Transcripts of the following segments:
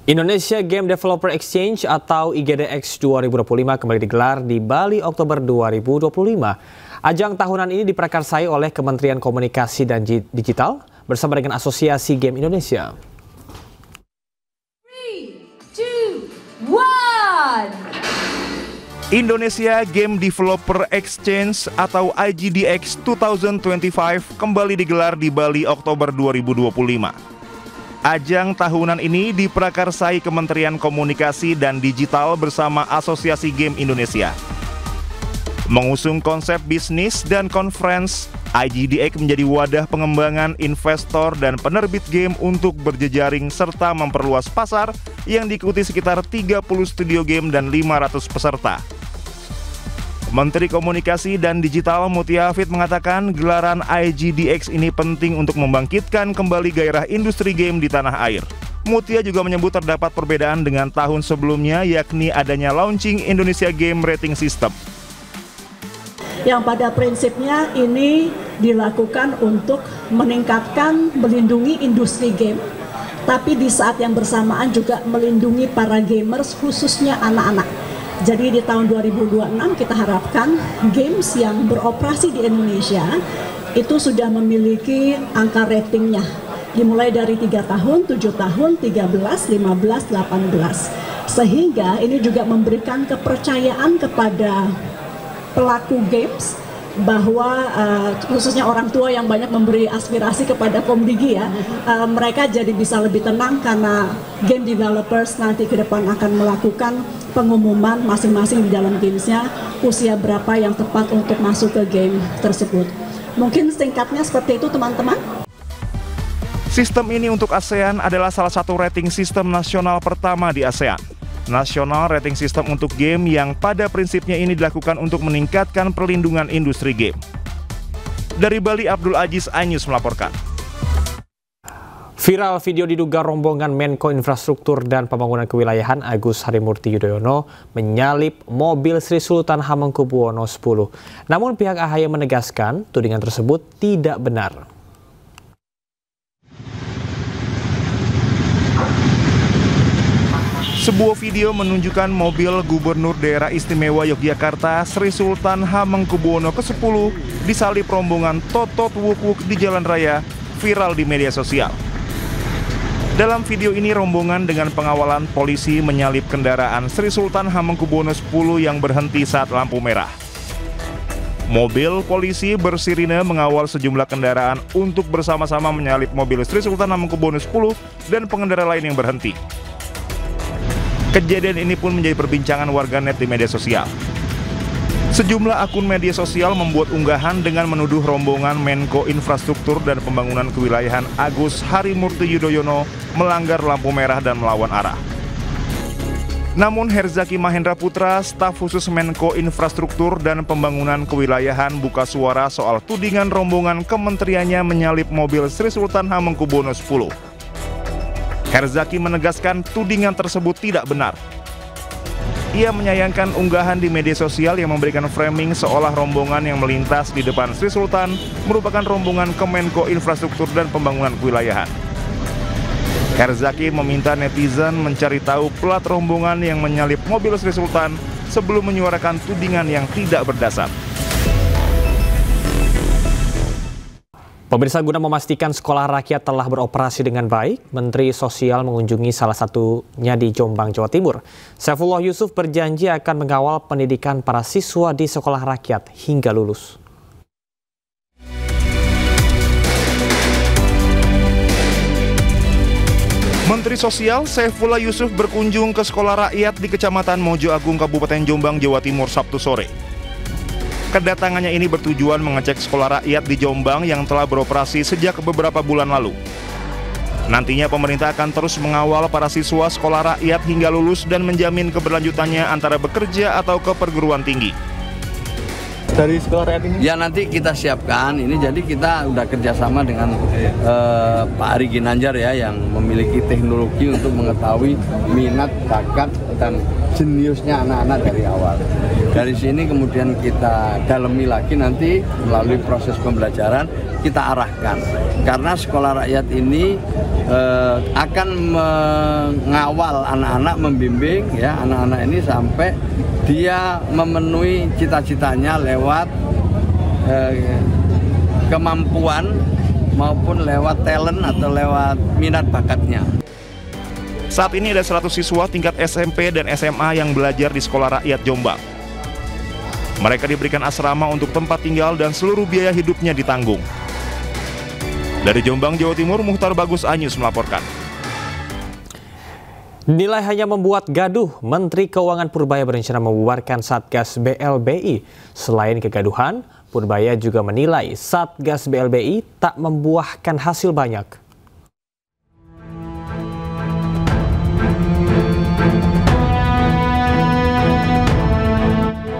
Indonesia Game Developer Exchange atau IGDX 2025 kembali digelar di Bali Oktober 2025. Ajang tahunan ini diprakarsai oleh Kementerian Komunikasi dan Digital bersama dengan Asosiasi Game Indonesia. 3, 2, 1. Indonesia Game Developer Exchange atau IGDX 2025 kembali digelar di Bali Oktober 2025. Ajang tahunan ini diprakarsai Kementerian Komunikasi dan Digital bersama Asosiasi Game Indonesia. Mengusung konsep bisnis dan conference, IGDX menjadi wadah pengembangan investor dan penerbit game untuk berjejaring serta memperluas pasar yang diikuti sekitar 30 studio game dan 500 peserta. Menteri Komunikasi dan Digital Mutia Hafid mengatakan gelaran IGDX ini penting untuk membangkitkan kembali gairah industri game di tanah air. Mutia juga menyebut terdapat perbedaan dengan tahun sebelumnya, yakni adanya launching Indonesia Game Rating System. Yang pada prinsipnya ini dilakukan untuk meningkatkan, melindungi industri game, tapi di saat yang bersamaan juga melindungi para gamers, khususnya anak-anak. Jadi di tahun 2026 kita harapkan games yang beroperasi di Indonesia itu sudah memiliki angka ratingnya. Dimulai dari 3 tahun, 7 tahun, 13, 15, 18. Sehingga ini juga memberikan kepercayaan kepada pelaku games bahwa khususnya orang tua yang banyak memberi aspirasi kepada Komdigi ya, mereka jadi bisa lebih tenang karena game developers nanti ke depan akan melakukan pengumuman masing-masing di dalam gamesnya usia berapa yang tepat untuk masuk ke game tersebut. Mungkin singkatnya seperti itu teman-teman. Sistem ini untuk ASEAN adalah salah satu rating sistem nasional pertama di ASEAN. National Rating System untuk game yang pada prinsipnya ini dilakukan untuk meningkatkan perlindungan industri game. Dari Bali, Abdul Aziz, iNews melaporkan. Viral video diduga rombongan Menko Infrastruktur dan Pembangunan Kewilayahan Agus Harimurti Yudhoyono menyalip mobil Sri Sultan Hamengkubuwono X. Namun pihak AHY menegaskan tudingan tersebut tidak benar. Sebuah video menunjukkan mobil Gubernur Daerah Istimewa Yogyakarta Sri Sultan Hamengkubuwono ke-10 disalip rombongan Totot Wuk-Wuk di jalan raya viral di media sosial. Dalam video ini rombongan dengan pengawalan polisi menyalip kendaraan Sri Sultan Hamengkubuwono X yang berhenti saat lampu merah. Mobil polisi bersirine mengawal sejumlah kendaraan untuk bersama-sama menyalip mobil Sri Sultan Hamengkubuwono X dan pengendara lain yang berhenti. Kejadian ini pun menjadi perbincangan warganet di media sosial. Sejumlah akun media sosial membuat unggahan dengan menuduh rombongan Menko Infrastruktur dan Pembangunan Kewilayahan Agus Harimurti Yudhoyono melanggar lampu merah dan melawan arah. Namun Herzaki Mahendra Putra, staf khusus Menko Infrastruktur dan Pembangunan Kewilayahan buka suara soal tudingan rombongan kementeriannya menyalip mobil Sri Sultan Hamengkubuwono X. Herzaki menegaskan tudingan tersebut tidak benar. Ia menyayangkan unggahan di media sosial yang memberikan framing seolah rombongan yang melintas di depan Sri Sultan merupakan rombongan Kemenko Infrastruktur dan Pembangunan Kewilayahan. Herzaki meminta netizen mencari tahu plat rombongan yang menyalip mobil Sri Sultan sebelum menyuarakan tudingan yang tidak berdasar. Pemirsa, guna memastikan sekolah rakyat telah beroperasi dengan baik, Menteri Sosial mengunjungi salah satunya di Jombang, Jawa Timur. Saifullah Yusuf berjanji akan mengawal pendidikan para siswa di sekolah rakyat hingga lulus. Menteri Sosial Saifullah Yusuf berkunjung ke sekolah rakyat di Kecamatan Mojo Agung, Kabupaten Jombang, Jawa Timur, Sabtu sore. Kedatangannya ini bertujuan mengecek sekolah rakyat di Jombang yang telah beroperasi sejak beberapa bulan lalu. Nantinya pemerintah akan terus mengawal para siswa sekolah rakyat hingga lulus dan menjamin keberlanjutannya antara bekerja atau ke perguruan tinggi. dari sekolah rakyat ini? Ya nanti kita siapkan ini, jadi kita udah kerjasama dengan Pak Ari Ginanjar ya, yang memiliki teknologi untuk mengetahui minat, bakat, dan jeniusnya anak-anak dari awal. Dari sini kemudian kita dalami lagi, nanti melalui proses pembelajaran kita arahkan. Karena sekolah rakyat ini akan mengawal anak-anak, membimbing ya anak-anak ini sampai dia memenuhi cita-citanya lewat kemampuan maupun lewat talent atau lewat minat bakatnya. Saat ini ada 100 siswa tingkat SMP dan SMA yang belajar di Sekolah Rakyat Jombang. Mereka diberikan asrama untuk tempat tinggal dan seluruh biaya hidupnya ditanggung. Dari Jombang, Jawa Timur, Muhtar Bagus Anyus melaporkan. Nilai hanya membuat gaduh, Menteri Keuangan Purbaya berencana membubarkan Satgas BLBI. Selain kegaduhan, Purbaya juga menilai Satgas BLBI tak membuahkan hasil banyak.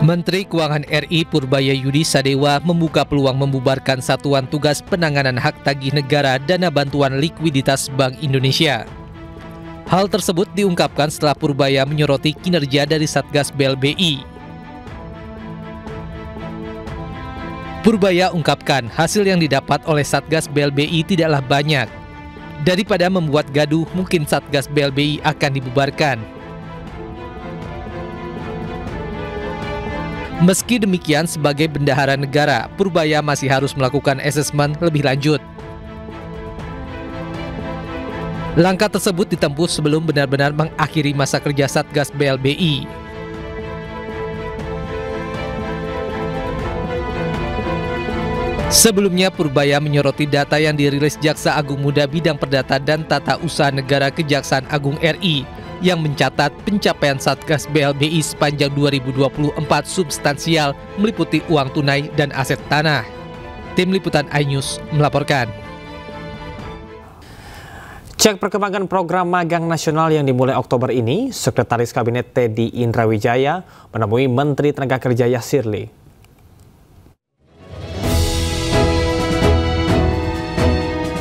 Menteri Keuangan RI Purbaya Yudi Sadewa membuka peluang membubarkan Satuan Tugas Penanganan Hak Tagih Negara Dana Bantuan Likuiditas Bank Indonesia. Hal tersebut diungkapkan setelah Purbaya menyoroti kinerja dari Satgas BLBI. Purbaya ungkapkan hasil yang didapat oleh Satgas BLBI tidaklah banyak. Daripada membuat gaduh, mungkin Satgas BLBI akan dibubarkan. Meski demikian, sebagai bendahara negara, Purbaya masih harus melakukan asesmen lebih lanjut. Langkah tersebut ditempuh sebelum benar-benar mengakhiri masa kerja Satgas BLBI. Sebelumnya, Purbaya menyoroti data yang dirilis Jaksa Agung Muda Bidang Perdata dan Tata Usaha Negara Kejaksaan Agung RI yang mencatat pencapaian Satgas BLBI sepanjang 2024 substansial meliputi uang tunai dan aset tanah. Tim Liputan iNews melaporkan. Cek perkembangan program magang nasional yang dimulai Oktober ini, Sekretaris Kabinet Teddy Indrawijaya menemui Menteri Tenaga Kerja Yasirli.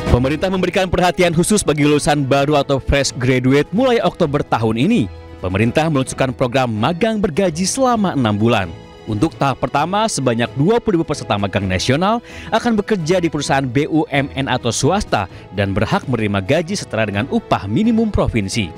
Pemerintah memberikan perhatian khusus bagi lulusan baru atau fresh graduate mulai Oktober tahun ini. Pemerintah meluncurkan program magang bergaji selama 6 bulan. Untuk tahap pertama, sebanyak 20.000 peserta magang nasional akan bekerja di perusahaan BUMN atau swasta dan berhak menerima gaji setara dengan upah minimum provinsi.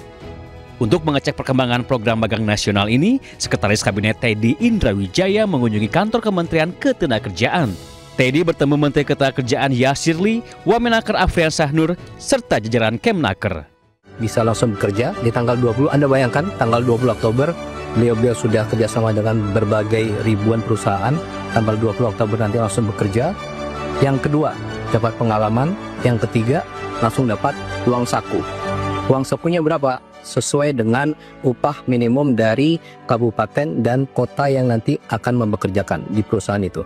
Untuk mengecek perkembangan program magang nasional ini, Sekretaris Kabinet Teddy Indrawijaya mengunjungi kantor Kementerian Ketenagakerjaan. Teddy bertemu Menteri Ketenagakerjaan Yasirli, Wamenaker Afrian Sahnur, serta jajaran Kemnaker. Bisa langsung bekerja di tanggal 20, Anda bayangkan tanggal 20 Oktober, beliau sudah kerjasama dengan berbagai ribuan perusahaan, tanggal 20 Oktober nanti langsung bekerja. Yang kedua, dapat pengalaman. Yang ketiga, langsung dapat uang saku. Uang sakunya berapa? Sesuai dengan upah minimum dari kabupaten dan kota yang nanti akan mempekerjakan di perusahaan itu.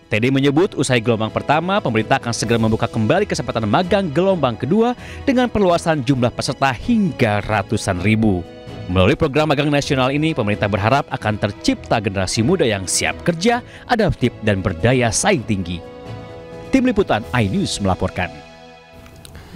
Teddy menyebut usai gelombang pertama, pemerintah akan segera membuka kembali kesempatan magang gelombang kedua dengan perluasan jumlah peserta hingga ratusan ribu. Melalui program magang nasional ini, pemerintah berharap akan tercipta generasi muda yang siap kerja, adaptif, dan berdaya saing tinggi. Tim Liputan iNews melaporkan.